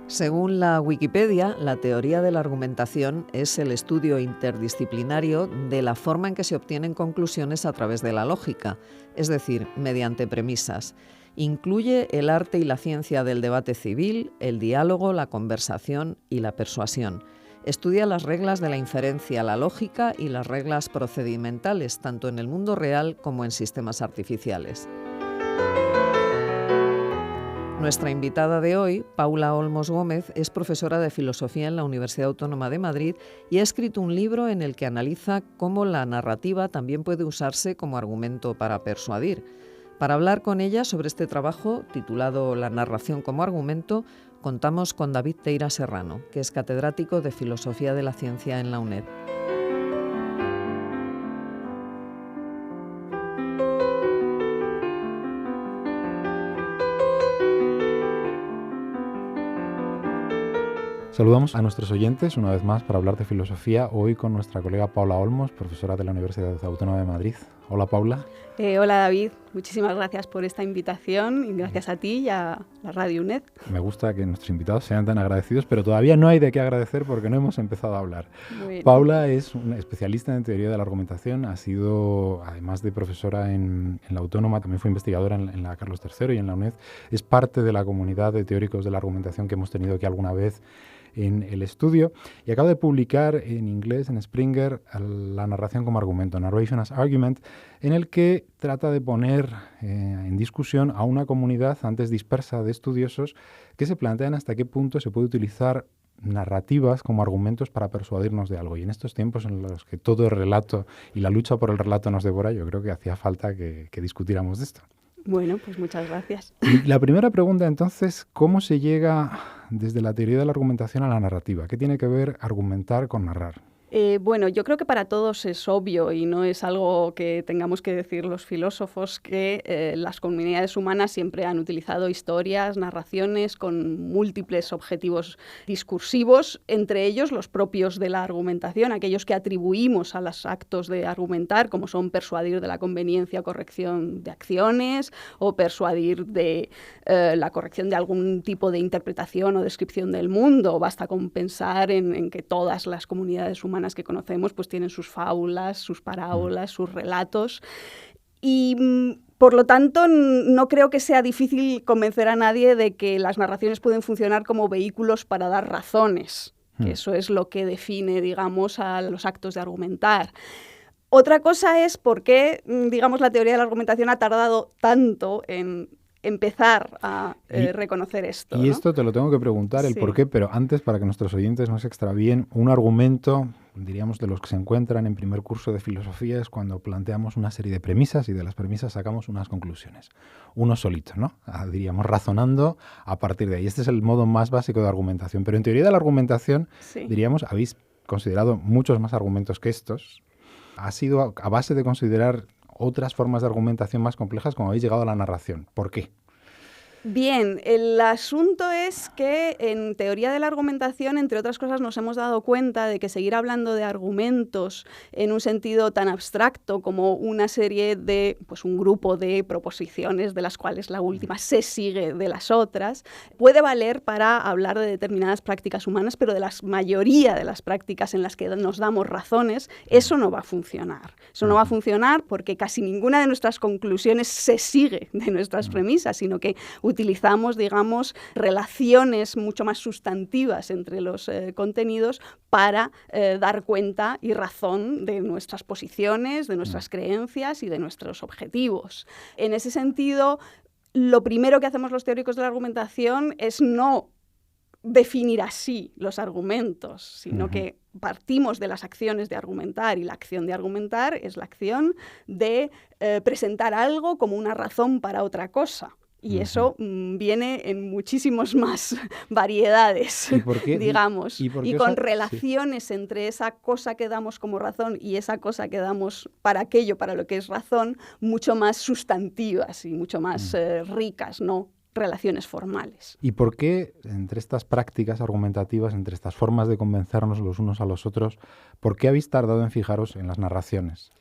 Según la Wikipedia, la teoría de la argumentación es el estudio interdisciplinario de la forma en que se obtienen conclusiones a través de la lógica, es decir, mediante premisas. Incluye el arte y la ciencia del debate civil, el diálogo, la conversación y la persuasión. Estudia las reglas de la inferencia, la lógica y las reglas procedimentales, tanto en el mundo real como en sistemas artificiales. Nuestra invitada de hoy, Paula Olmos Gómez, es profesora de Filosofía en la Universidad Autónoma de Madrid y ha escrito un libro en el que analiza cómo la narrativa también puede usarse como argumento para persuadir. Para hablar con ella sobre este trabajo, titulado La narración como argumento, contamos con David Teira Serrano, que es catedrático de Filosofía de la Ciencia en la UNED. Saludamos a nuestros oyentes una vez más para hablar de filosofía, hoy con nuestra colega Paula Olmos, profesora de la Universidad Autónoma de Madrid. Hola, Paula. Hola, David. Muchísimas gracias por esta invitación y gracias a ti y a la Radio UNED. Me gusta que nuestros invitados sean tan agradecidos, pero todavía no hay de qué agradecer porque no hemos empezado a hablar. Bueno. Paula es una especialista en teoría de la argumentación, ha sido, además de profesora en la Autónoma, también fue investigadora en la Carlos III y en la UNED. Es parte de la comunidad de teóricos de la argumentación que hemos tenido aquí alguna vez en el estudio, y acaba de publicar en inglés, en Springer, La narración como argumento, Narration as Argument, en el que trata de poner en discusión a una comunidad antes dispersa de estudiosos que se plantean hasta qué punto se puede utilizar narrativas como argumentos para persuadirnos de algo. Y en estos tiempos en los que todo es relato y la lucha por el relato nos devora, yo creo que hacía falta que discutiéramos de esto. Bueno, pues muchas gracias. Y la primera pregunta, entonces, ¿cómo se llega desde la teoría de la argumentación a la narrativa? ¿Qué tiene que ver argumentar con narrar? Bueno, yo creo que para todos es obvio y no es algo que tengamos que decir los filósofos que las comunidades humanas siempre han utilizado historias, narraciones con múltiples objetivos discursivos, entre ellos los propios de la argumentación, aquellos que atribuimos a los actos de argumentar, como son persuadir de la conveniencia o corrección de acciones o persuadir de la corrección de algún tipo de interpretación o descripción del mundo. Basta con pensar en que todas las comunidades humanas que conocemos pues tienen sus fábulas, sus parábolas, sus relatos y por lo tanto no creo que sea difícil convencer a nadie de que las narraciones pueden funcionar como vehículos para dar razones, que eso es lo que define, digamos, a los actos de argumentar. Otra cosa es por qué, digamos, la teoría de la argumentación ha tardado tanto en empezar a reconocer esto. Y ¿no? esto te lo tengo que preguntar, el Sí. por qué, pero antes, para que nuestros oyentes no se extravíen, un argumento, diríamos, de los que se encuentran en primer curso de filosofía es cuando planteamos una serie de premisas y de las premisas sacamos unas conclusiones. Uno solito, ¿no? Diríamos, razonando a partir de ahí. Este es el modo más básico de argumentación. Pero en teoría de la argumentación, Sí. diríamos, habéis considerado muchos más argumentos que estos. Ha sido a base de considerar otras formas de argumentación más complejas como habéis llegado a la narración. ¿Por qué? Bien, el asunto es que en teoría de la argumentación, entre otras cosas, nos hemos dado cuenta de que seguir hablando de argumentos en un sentido tan abstracto como una serie de, pues un grupo de proposiciones de las cuales la última se sigue de las otras, puede valer para hablar de determinadas prácticas humanas, pero de la mayoría de las prácticas en las que nos damos razones, eso no va a funcionar. Eso no va a funcionar porque casi ninguna de nuestras conclusiones se sigue de nuestras premisas, sino que utilizamos, digamos, relaciones mucho más sustantivas entre los contenidos para dar cuenta y razón de nuestras posiciones, de nuestras creencias y de nuestros objetivos. En ese sentido, lo primero que hacemos los teóricos de la argumentación es no definir así los argumentos, sino que partimos de las acciones de argumentar, y la acción de argumentar es la acción de presentar algo como una razón para otra cosa. Y eso viene en muchísimas más variedades, ¿Y por qué? digamos, ¿Y por qué con sí. relaciones entre esa cosa que damos como razón y esa cosa que damos para aquello, para lo que es razón, mucho más sustantivas y mucho más ricas, ¿no? Relaciones formales. ¿Y por qué entre estas prácticas argumentativas, entre estas formas de convencernos los unos a los otros, por qué habéis tardado en fijaros en las narraciones?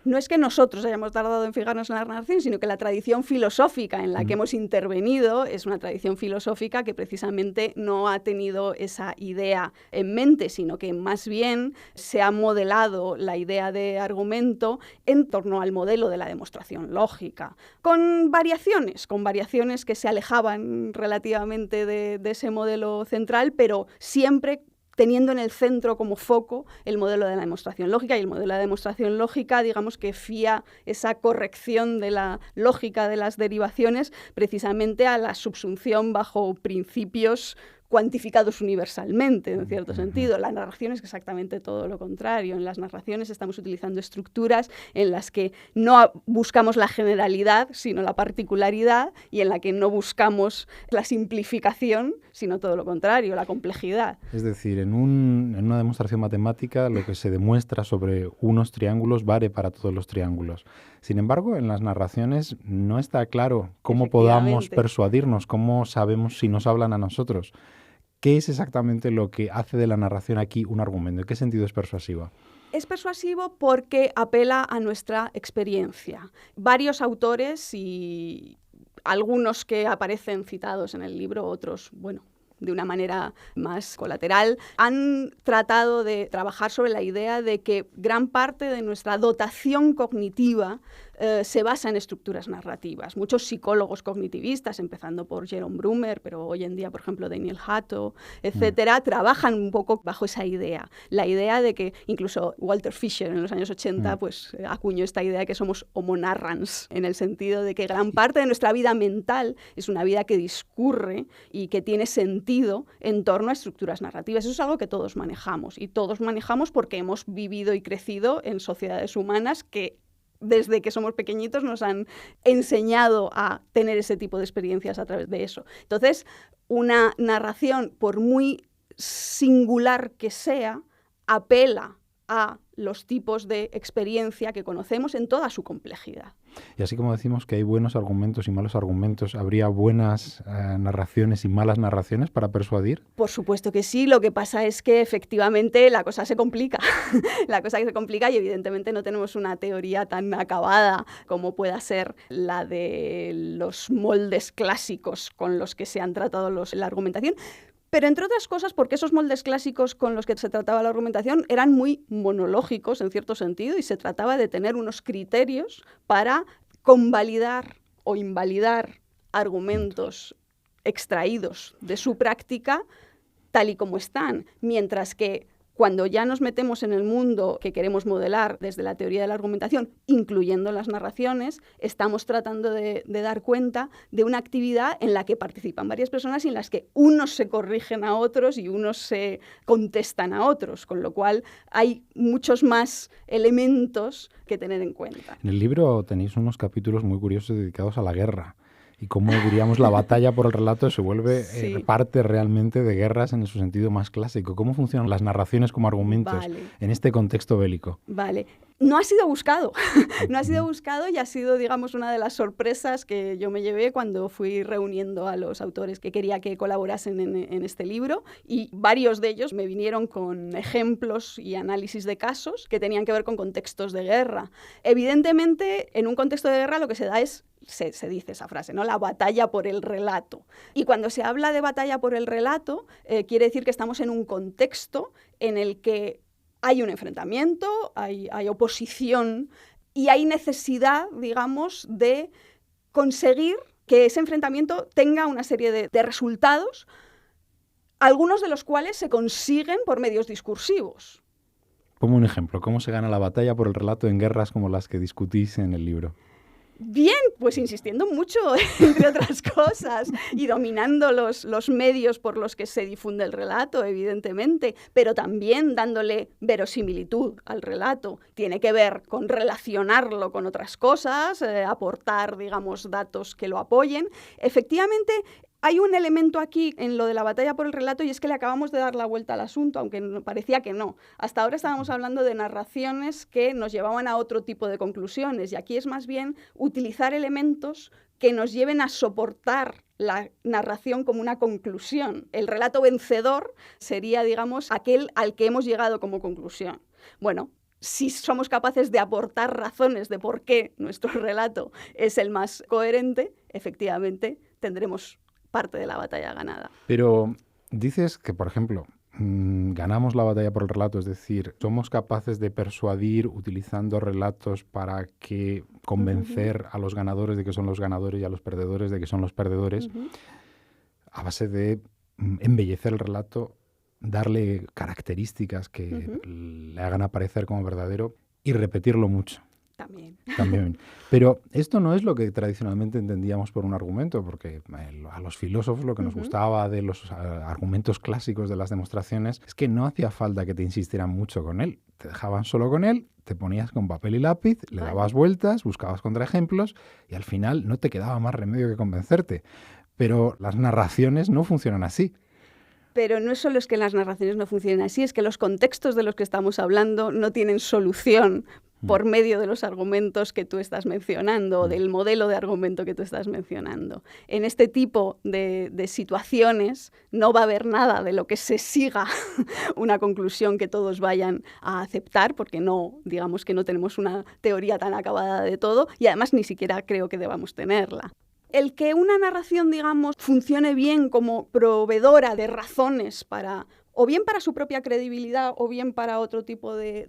no es que nosotros hayamos tardado en fijarnos en la narración, sino que la tradición filosófica en la que hemos intervenido es una tradición filosófica que precisamente no ha tenido esa idea en mente, sino que más bien se ha modelado la idea de argumento en torno al modelo de la demostración lógica, con variaciones que se alejaban relativamente de ese modelo central, pero siempre teniendo en el centro como foco el modelo de la demostración lógica, y el modelo de la demostración lógica, digamos que fía esa corrección de la lógica de las derivaciones precisamente a la subsunción bajo principios cuantificados universalmente, en cierto sentido. La narración es exactamente todo lo contrario. En las narraciones estamos utilizando estructuras en las que no buscamos la generalidad, sino la particularidad, y en la que no buscamos la simplificación, sino todo lo contrario, la complejidad. Es decir, en una demostración matemática lo que se demuestra sobre unos triángulos vale para todos los triángulos. Sin embargo, en las narraciones no está claro cómo podamos persuadirnos, cómo sabemos si nos hablan a nosotros. ¿Qué es exactamente lo que hace de la narración aquí un argumento? ¿En qué sentido es persuasiva? Es persuasivo porque apela a nuestra experiencia. Varios autores, y algunos que aparecen citados en el libro, otros, bueno, de una manera más colateral, han tratado de trabajar sobre la idea de que gran parte de nuestra dotación cognitiva se basa en estructuras narrativas. Muchos psicólogos cognitivistas, empezando por Jerome Brumer, pero hoy en día, por ejemplo, Daniel Hatto, etcétera, trabajan un poco bajo esa idea. La idea de que incluso Walter Fisher en los años 80 pues, acuñó esta idea de que somos homo narrans, en el sentido de que gran parte de nuestra vida mental es una vida que discurre y que tiene sentido en torno a estructuras narrativas. Eso es algo que todos manejamos, y todos manejamos porque hemos vivido y crecido en sociedades humanas que desde que somos pequeñitos nos han enseñado a tener ese tipo de experiencias a través de eso. Entonces, una narración, por muy singular que sea, apela a los tipos de experiencia que conocemos en toda su complejidad. Y así como decimos que hay buenos argumentos y malos argumentos, ¿habría buenas narraciones y malas narraciones para persuadir? Por supuesto que sí, lo que pasa es que efectivamente la cosa se complica. La cosa se complica y evidentemente no tenemos una teoría tan acabada como pueda ser la de los moldes clásicos con los que se han tratado la argumentación. Pero entre otras cosas porque esos moldes clásicos con los que se trataba la argumentación eran muy monológicos en cierto sentido, y se trataba de tener unos criterios para convalidar o invalidar argumentos extraídos de su práctica tal y como están, mientras que cuando ya nos metemos en el mundo que queremos modelar desde la teoría de la argumentación, incluyendo las narraciones, estamos tratando de dar cuenta de una actividad en la que participan varias personas y en las que unos se corrigen a otros y unos se contestan a otros, con lo cual hay muchos más elementos que tener en cuenta. En el libro tenéis unos capítulos muy curiosos dedicados a la guerra. Y cómo, diríamos, la batalla por el relato se vuelve parte realmente de guerras en su sentido más clásico. ¿Cómo funcionan las narraciones como argumentos en este contexto bélico? Vale. No ha sido buscado. No ha sido buscado y ha sido, digamos, una de las sorpresas que yo me llevé cuando fui reuniendo a los autores que quería que colaborasen en este libro, y varios de ellos me vinieron con ejemplos y análisis de casos que tenían que ver con contextos de guerra. Evidentemente, en un contexto de guerra lo que se da es, se dice esa frase, ¿no? La batalla por el relato. Y cuando se habla de batalla por el relato, quiere decir que estamos en un contexto en el que hay un enfrentamiento, hay oposición y hay necesidad, digamos, de conseguir que ese enfrentamiento tenga una serie de resultados, algunos de los cuales se consiguen por medios discursivos. Ponme un ejemplo. ¿Cómo se gana la batalla por el relato en guerras como las que discutís en el libro? Bien, pues insistiendo mucho, entre otras cosas, y dominando los medios por los que se difunde el relato, evidentemente, pero también dándole verosimilitud al relato. Tiene que ver con relacionarlo con otras cosas, aportar, digamos, datos que lo apoyen. Efectivamente, hay un elemento aquí en lo de la batalla por el relato, y es que le acabamos de dar la vuelta al asunto, aunque parecía que no. Hasta ahora estábamos hablando de narraciones que nos llevaban a otro tipo de conclusiones, y aquí es más bien utilizar elementos que nos lleven a soportar la narración como una conclusión. El relato vencedor sería, digamos, aquel al que hemos llegado como conclusión. Bueno, si somos capaces de aportar razones de por qué nuestro relato es el más coherente, efectivamente tendremos parte de la batalla ganada. Pero dices que, por ejemplo, ganamos la batalla por el relato, es decir, somos capaces de persuadir utilizando relatos para que convencer a los ganadores de que son los ganadores y a los perdedores de que son los perdedores, a base de embellecer el relato, darle características que le hagan aparecer como verdadero y repetirlo mucho. También. Pero esto no es lo que tradicionalmente entendíamos por un argumento, porque a los filósofos lo que nos gustaba de los argumentos clásicos de las demostraciones es que no hacía falta que te insistieran mucho con él. Te dejaban solo con él, te ponías con papel y lápiz, le dabas vueltas, buscabas contraejemplos y al final no te quedaba más remedio que convencerte. Pero las narraciones no funcionan así. Pero no es solo es que las narraciones no funcionen así, es que los contextos de los que estamos hablando no tienen solución por medio de los argumentos que tú estás mencionando, o del modelo de argumento que tú estás mencionando. En este tipo de situaciones no va a haber nada de lo que se siga una conclusión que todos vayan a aceptar, porque no, digamos que no tenemos una teoría tan acabada de todo, y además ni siquiera creo que debamos tenerla. El que una narración, digamos, funcione bien como proveedora de razones para, o bien para su propia credibilidad, o bien para otro tipo de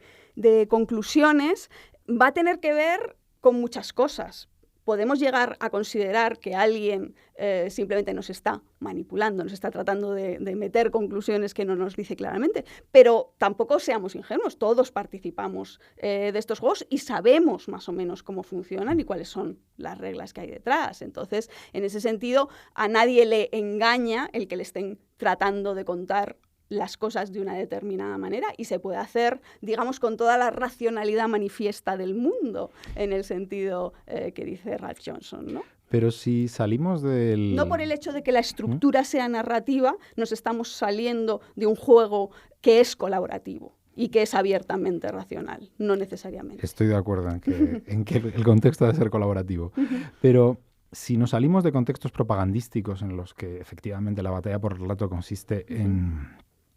conclusiones, va a tener que ver con muchas cosas. Podemos llegar a considerar que alguien simplemente nos está manipulando, nos está tratando de meter conclusiones que no nos dice claramente, pero tampoco seamos ingenuos, todos participamos de estos juegos y sabemos más o menos cómo funcionan y cuáles son las reglas que hay detrás. Entonces, en ese sentido, a nadie le engaña el que le estén tratando de contar las cosas de una determinada manera y se puede hacer, digamos, con toda la racionalidad manifiesta del mundo, en el sentido que dice Ralph Johnson, ¿no? Pero si salimos del... No por el hecho de que la estructura sea narrativa, nos estamos saliendo de un juego que es colaborativo y que es abiertamente racional, no necesariamente. Estoy de acuerdo en que el contexto debe ser colaborativo, pero... Si nos salimos de contextos propagandísticos en los que efectivamente la batalla por relato consiste en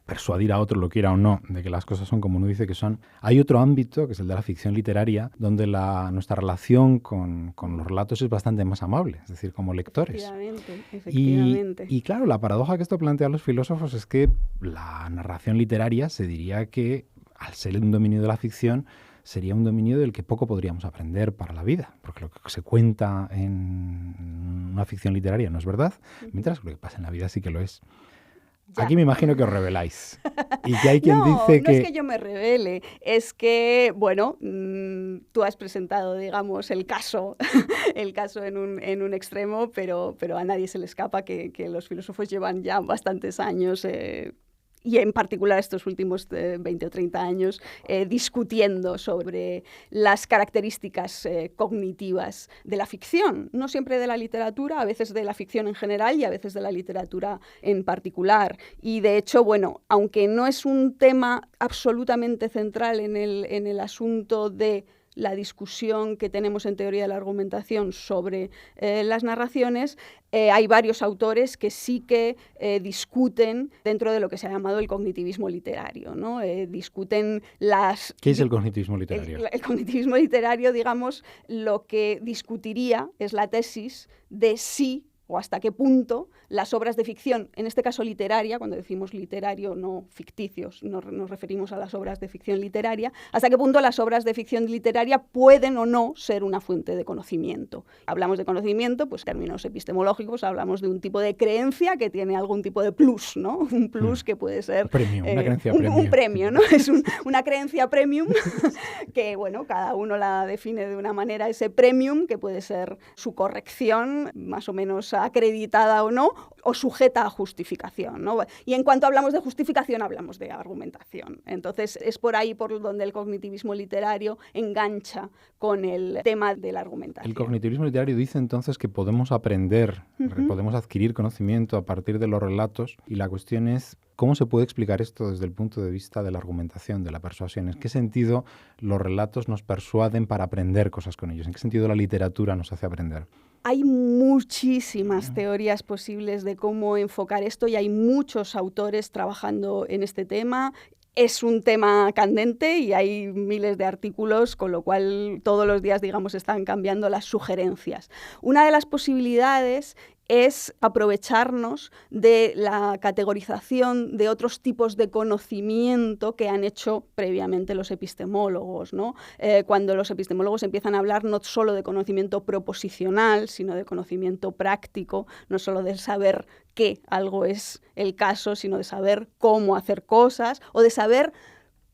persuadir a otro, lo quiera o no, de que las cosas son como uno dice que son, hay otro ámbito, que es el de la ficción literaria, donde nuestra relación con los relatos es bastante más amable, es decir, como lectores. Efectivamente. Y claro, la paradoja que esto plantea a los filósofos es que la narración literaria se diría que, al ser un dominio de la ficción, sería un dominio del que poco podríamos aprender para la vida, porque lo que se cuenta en una ficción literaria no es verdad, mientras que lo que pasa en la vida sí que lo es. Ya. Aquí me imagino que os rebeláis. Y que hay quien dice que... No es que yo me rebele, es que, bueno, tú has presentado, digamos, el caso en un extremo, pero a nadie se le escapa que los filósofos llevan ya bastantes años... y en particular estos últimos 20 o 30 años, discutiendo sobre las características cognitivas de la ficción, no siempre de la literatura, a veces de la ficción en general y a veces de la literatura en particular. Y de hecho, bueno, aunque no es un tema absolutamente central en el asunto de la discusión que tenemos en teoría de la argumentación sobre las narraciones, hay varios autores que sí que discuten dentro de lo que se ha llamado el cognitivismo literario, ¿no? Discuten las... ¿Qué es el cognitivismo literario? El cognitivismo literario, digamos, lo que discutiría es la tesis de si o hasta qué punto las obras de ficción, en este caso literaria, cuando decimos literario, no ficticios, nos referimos a las obras de ficción literaria, hasta qué punto las obras de ficción literaria pueden o no ser una fuente de conocimiento. Hablamos de conocimiento, pues en términos epistemológicos, hablamos de un tipo de creencia que tiene algún tipo de plus, ¿no? Un plus que puede ser... Premio, una creencia premium. Un premio, ¿no? Es una creencia premium que, bueno, cada uno la define de una manera, ese premium, que puede ser su corrección, más o menos acreditada o no, o sujeta a justificación, ¿no? Y en cuanto hablamos de justificación, hablamos de argumentación. Entonces, es por ahí por donde el cognitivismo literario engancha con el tema de la argumentación. El cognitivismo literario dice entonces que podemos aprender, podemos adquirir conocimiento a partir de los relatos, y la cuestión es ¿cómo se puede explicar esto desde el punto de vista de la argumentación, de la persuasión? ¿En qué sentido los relatos nos persuaden para aprender cosas con ellos? ¿En qué sentido la literatura nos hace aprender? Hay muchísimas teorías posibles de cómo enfocar esto y hay muchos autores trabajando en este tema. Es un tema candente y hay miles de artículos, con lo cual todos los días, digamos, están cambiando las sugerencias. Una de las posibilidades es aprovecharnos de la categorización de otros tipos de conocimiento que han hecho previamente los epistemólogos, ¿no? Cuando los epistemólogos empiezan a hablar no solo de conocimiento proposicional, sino de conocimiento práctico, no solo de saber qué algo es el caso, sino de saber cómo hacer cosas o de saber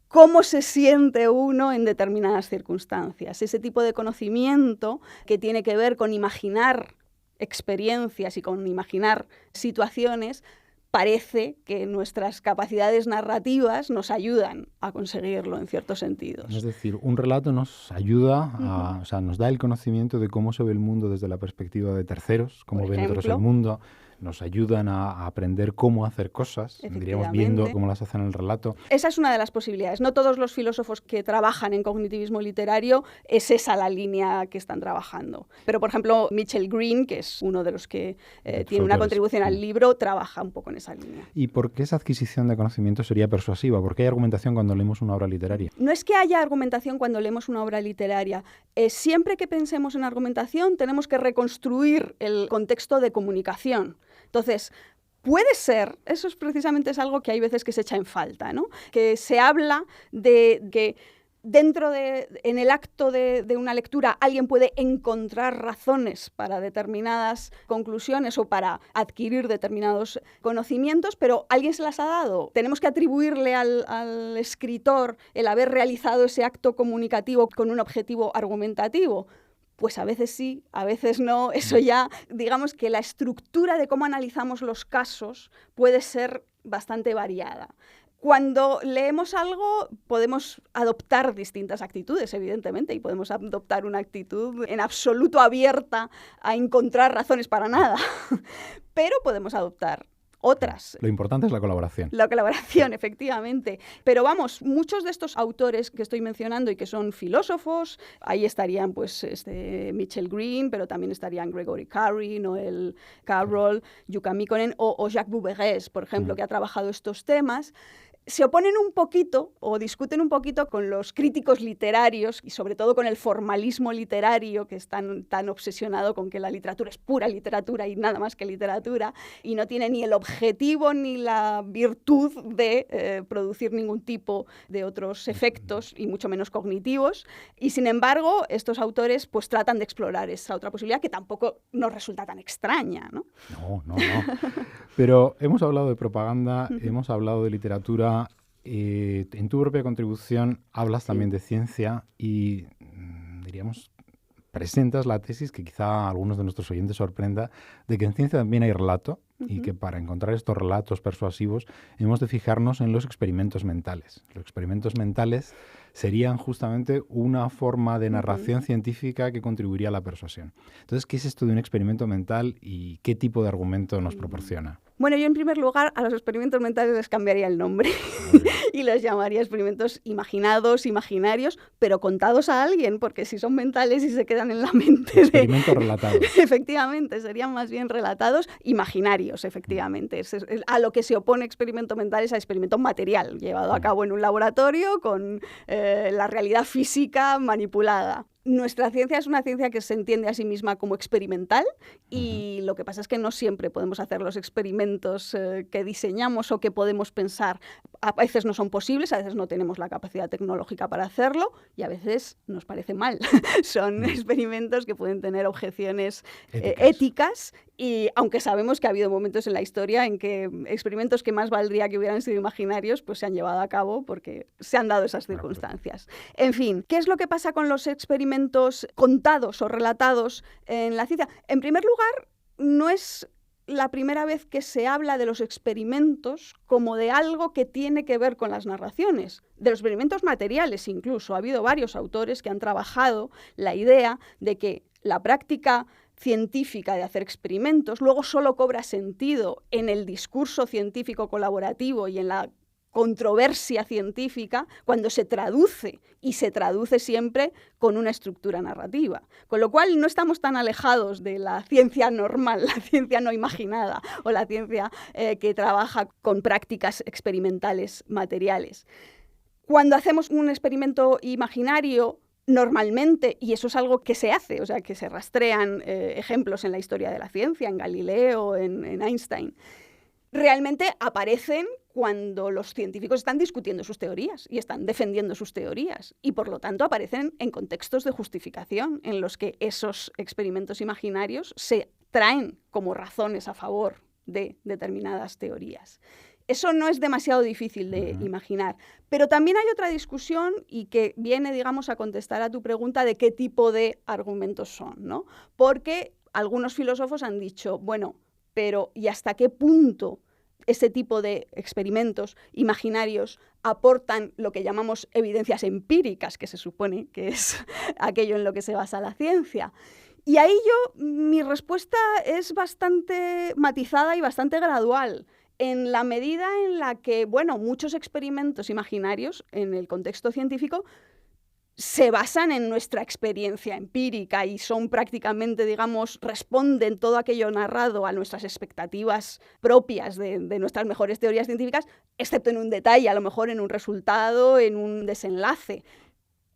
cómo se siente uno en determinadas circunstancias. Ese tipo de conocimiento que tiene que ver con imaginar experiencias y con imaginar situaciones, parece que nuestras capacidades narrativas nos ayudan a conseguirlo en ciertos sentidos. Es decir, un relato nos ayuda, o sea, nos da el conocimiento de cómo se ve el mundo desde la perspectiva de terceros, cómo ven otros el mundo, nos ayudan a aprender cómo hacer cosas, diríamos, viendo cómo las hacen en el relato. Esa es una de las posibilidades. No todos los filósofos que trabajan en cognitivismo literario es esa la línea que están trabajando. Pero, por ejemplo, Mitchell Green, que es uno de los que tiene una contribución al libro, trabaja un poco en esa línea. ¿Y por qué esa adquisición de conocimiento sería persuasiva? ¿Por qué hay argumentación cuando leemos una obra literaria? No es que haya argumentación cuando leemos una obra literaria. Siempre que pensemos en argumentación tenemos que reconstruir el contexto de comunicación. Entonces, puede ser, eso es precisamente algo que hay veces que se echa en falta, ¿no? Que se habla de que en el acto de una lectura alguien puede encontrar razones para determinadas conclusiones o para adquirir determinados conocimientos, pero alguien se las ha dado. Tenemos que atribuirle al escritor el haber realizado ese acto comunicativo con un objetivo argumentativo. Pues a veces sí, a veces no. Eso ya, digamos que la estructura de cómo analizamos los casos puede ser bastante variada. Cuando leemos algo podemos adoptar distintas actitudes, evidentemente, y podemos adoptar una actitud en absoluto abierta a encontrar razones para nada, pero podemos adoptar otras. Lo importante es la colaboración. La colaboración, efectivamente. Pero vamos, muchos de estos autores que estoy mencionando y que son filósofos, ahí estarían pues Mitchell Green, pero también estarían Gregory Carey, Noel Carroll, Jukka Mikkonen o Jacques Bouverés, por ejemplo, que ha trabajado estos temas. Se oponen un poquito o discuten un poquito con los críticos literarios y sobre todo con el formalismo literario que es tan obsesionado con que la literatura es pura literatura y nada más que literatura y no tiene ni el objetivo ni la virtud de producir ningún tipo de otros efectos y mucho menos cognitivos. Y sin embargo, estos autores pues tratan de explorar esa otra posibilidad que tampoco nos resulta tan extraña, ¿no? No. Pero hemos hablado de propaganda, hemos hablado de literatura. En tu propia contribución hablas también de ciencia y, diríamos, presentas la tesis que quizá a algunos de nuestros oyentes sorprenda, de que en ciencia también hay relato y que para encontrar estos relatos persuasivos hemos de fijarnos en los experimentos mentales. Los experimentos mentales serían justamente una forma de narración científica que contribuiría a la persuasión. Entonces, ¿qué es esto de un experimento mental y qué tipo de argumento nos proporciona? Bueno, yo en primer lugar a los experimentos mentales les cambiaría el nombre y los llamaría experimentos imaginados, imaginarios, pero contados a alguien, porque si son mentales y se quedan en la mente... Experimentos relatados. Efectivamente, serían más bien relatados, imaginarios, efectivamente. A lo que se opone experimento mental es a experimento material, llevado a cabo en un laboratorio con la realidad física manipulada. Nuestra ciencia es una ciencia que se entiende a sí misma como experimental y lo que pasa es que no siempre podemos hacer los experimentos que diseñamos o que podemos pensar. A veces no son posibles, a veces no tenemos la capacidad tecnológica para hacerlo y a veces nos parece mal. Son experimentos que pueden tener objeciones éticas y aunque sabemos que ha habido momentos en la historia en que experimentos que más valdría que hubieran sido imaginarios pues se han llevado a cabo porque se han dado esas circunstancias. En fin, ¿qué es lo que pasa con los experimentos contados o relatados en la ciencia? En primer lugar, no es la primera vez que se habla de los experimentos como de algo que tiene que ver con las narraciones, de los experimentos materiales incluso. Ha habido varios autores que han trabajado la idea de que la práctica científica de hacer experimentos luego solo cobra sentido en el discurso científico colaborativo y en la controversia científica cuando se traduce, y se traduce siempre con una estructura narrativa. Con lo cual no estamos tan alejados de la ciencia normal, la ciencia no imaginada o la ciencia que trabaja con prácticas experimentales materiales. Cuando hacemos un experimento imaginario, normalmente, y eso es algo que se hace, o sea, que se rastrean ejemplos en la historia de la ciencia, en Galileo, en Einstein, realmente aparecen cuando los científicos están discutiendo sus teorías y están defendiendo sus teorías, y por lo tanto aparecen en contextos de justificación en los que esos experimentos imaginarios se traen como razones a favor de determinadas teorías. Eso no es demasiado difícil de imaginar. Pero también hay otra discusión y que viene, digamos, a contestar a tu pregunta de qué tipo de argumentos son, ¿no? Porque algunos filósofos han dicho, bueno, pero ¿y hasta qué punto ese tipo de experimentos imaginarios aportan lo que llamamos evidencias empíricas, que se supone que es aquello en lo que se basa la ciencia? Y ahí mi respuesta es bastante matizada y bastante gradual, en la medida en la que, bueno, muchos experimentos imaginarios en el contexto científico se basan en nuestra experiencia empírica y son prácticamente, digamos, responden todo aquello narrado a nuestras expectativas propias de nuestras mejores teorías científicas, excepto en un detalle, a lo mejor en un resultado, en un desenlace.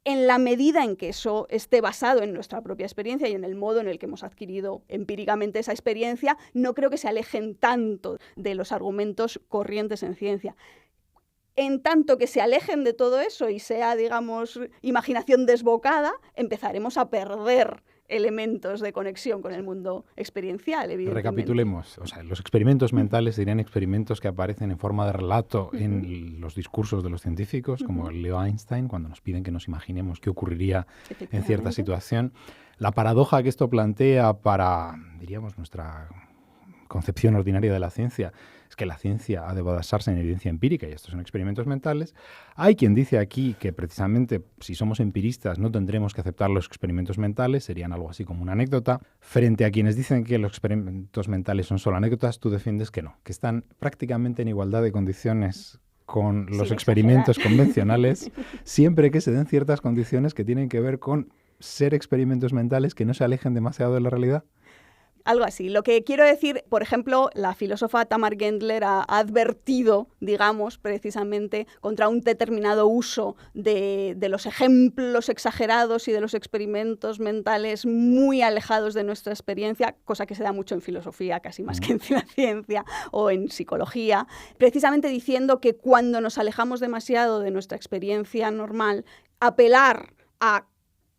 En la medida en que eso esté basado en nuestra propia experiencia y en el modo en el que hemos adquirido empíricamente esa experiencia, no creo que se alejen tanto de los argumentos corrientes en ciencia. En tanto que se alejen de todo eso y sea, digamos, imaginación desbocada, empezaremos a perder elementos de conexión con el mundo experiencial, evidentemente. Recapitulemos. O sea, los experimentos mentales serían experimentos que aparecen en forma de relato en los discursos de los científicos, como Leo Einstein, cuando nos piden que nos imaginemos qué ocurriría en cierta situación. La paradoja que esto plantea para, diríamos, nuestra concepción ordinaria de la ciencia es que la ciencia ha de basarse en evidencia empírica y estos son experimentos mentales. Hay quien dice aquí que precisamente si somos empiristas no tendremos que aceptar los experimentos mentales, serían algo así como una anécdota. Frente a quienes dicen que los experimentos mentales son solo anécdotas, tú defiendes que no, que están prácticamente en igualdad de condiciones con los experimentos convencionales, siempre que se den ciertas condiciones que tienen que ver con ser experimentos mentales que no se alejen demasiado de la realidad. Algo así. Lo que quiero decir, por ejemplo, la filósofa Tamar Gendler ha advertido, digamos, precisamente contra un determinado uso de los ejemplos exagerados y de los experimentos mentales muy alejados de nuestra experiencia, cosa que se da mucho en filosofía, casi más que en la ciencia o en psicología, precisamente diciendo que cuando nos alejamos demasiado de nuestra experiencia normal, apelar a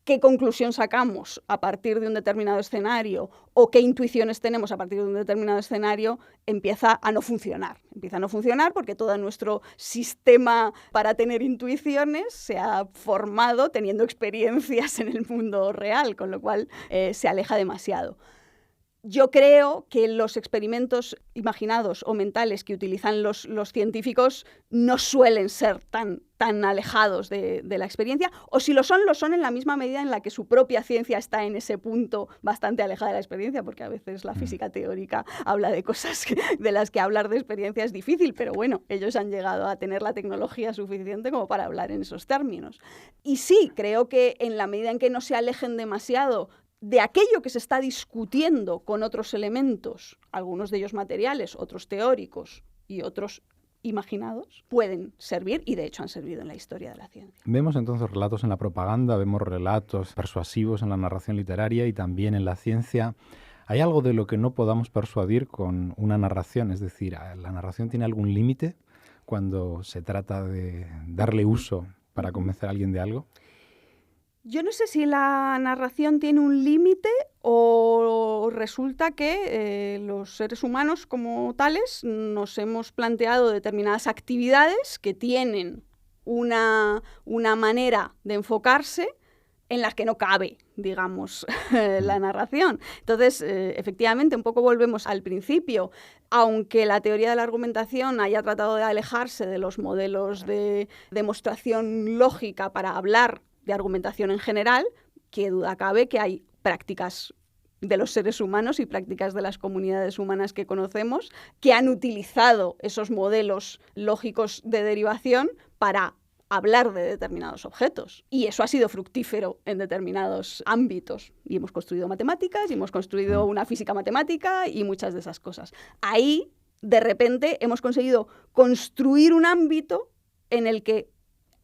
qué conclusión sacamos a partir de un determinado escenario o qué intuiciones tenemos a partir de un determinado escenario empieza a no funcionar. Empieza a no funcionar porque todo nuestro sistema para tener intuiciones se ha formado teniendo experiencias en el mundo real, con lo cual se aleja demasiado. Yo creo que los experimentos imaginados o mentales que utilizan los científicos no suelen ser tan alejados de la experiencia, o si lo son en la misma medida en la que su propia ciencia está en ese punto bastante alejada de la experiencia, porque a veces la física teórica habla de cosas de las que hablar de experiencia es difícil, pero bueno, ellos han llegado a tener la tecnología suficiente como para hablar en esos términos. Y sí, creo que en la medida en que no se alejen demasiado de aquello que se está discutiendo con otros elementos, algunos de ellos materiales, otros teóricos y otros imaginados, pueden servir y de hecho han servido en la historia de la ciencia. Vemos entonces relatos en la propaganda, vemos relatos persuasivos en la narración literaria y también en la ciencia. ¿Hay algo de lo que no podamos persuadir con una narración? Es decir, ¿la narración tiene algún límite cuando se trata de darle uso para convencer a alguien de algo? Yo no sé si la narración tiene un límite o resulta que los seres humanos como tales nos hemos planteado determinadas actividades que tienen una manera de enfocarse en las que no cabe, digamos, la narración. Entonces, efectivamente, un poco volvemos al principio. Aunque la teoría de la argumentación haya tratado de alejarse de los modelos de demostración lógica para hablar de argumentación en general, qué duda cabe que hay prácticas de los seres humanos y prácticas de las comunidades humanas que conocemos, que han utilizado esos modelos lógicos de derivación para hablar de determinados objetos. Y eso ha sido fructífero en determinados ámbitos. Y hemos construido matemáticas, y hemos construido una física matemática y muchas de esas cosas. Ahí, de repente, hemos conseguido construir un ámbito en el que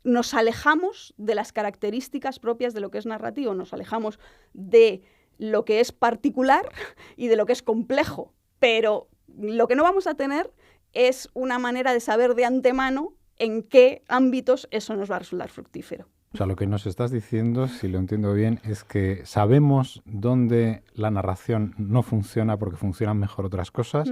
nos alejamos de las características propias de lo que es narrativo, nos alejamos de lo que es particular y de lo que es complejo. Pero lo que no vamos a tener es una manera de saber de antemano en qué ámbitos eso nos va a resultar fructífero. O sea, lo que nos estás diciendo, si lo entiendo bien, es que sabemos dónde la narración no funciona porque funcionan mejor otras cosas,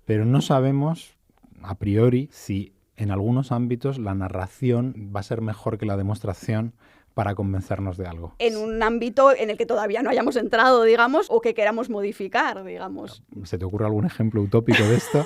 pero no sabemos a priori si en algunos ámbitos la narración va a ser mejor que la demostración para convencernos de algo. En un ámbito en el que todavía no hayamos entrado, digamos, o que queramos modificar, digamos. ¿Se te ocurre algún ejemplo utópico de esto?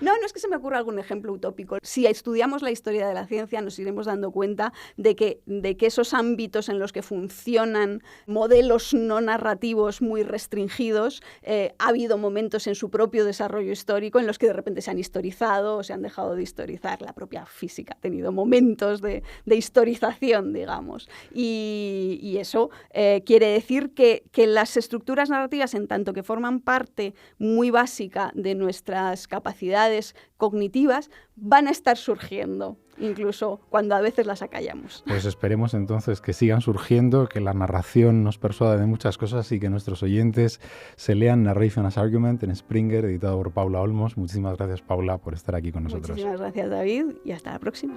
No es que se me ocurra algún ejemplo utópico. Si estudiamos la historia de la ciencia, nos iremos dando cuenta de que esos ámbitos en los que funcionan modelos no narrativos muy restringidos, ha habido momentos en su propio desarrollo histórico en los que de repente se han historizado o se han dejado de historizar. La propia física ha tenido momentos de historización, digamos. Y eso quiere decir que las estructuras narrativas, en tanto que forman parte muy básica de nuestras capacidades cognitivas, van a estar surgiendo, incluso cuando a veces las acallamos. Pues esperemos entonces que sigan surgiendo, que la narración nos persuada de muchas cosas y que nuestros oyentes se lean Narration as Argument en Springer, editado por Paula Olmos. Muchísimas gracias, Paula, por estar aquí con nosotros. Muchísimas gracias, David, y hasta la próxima.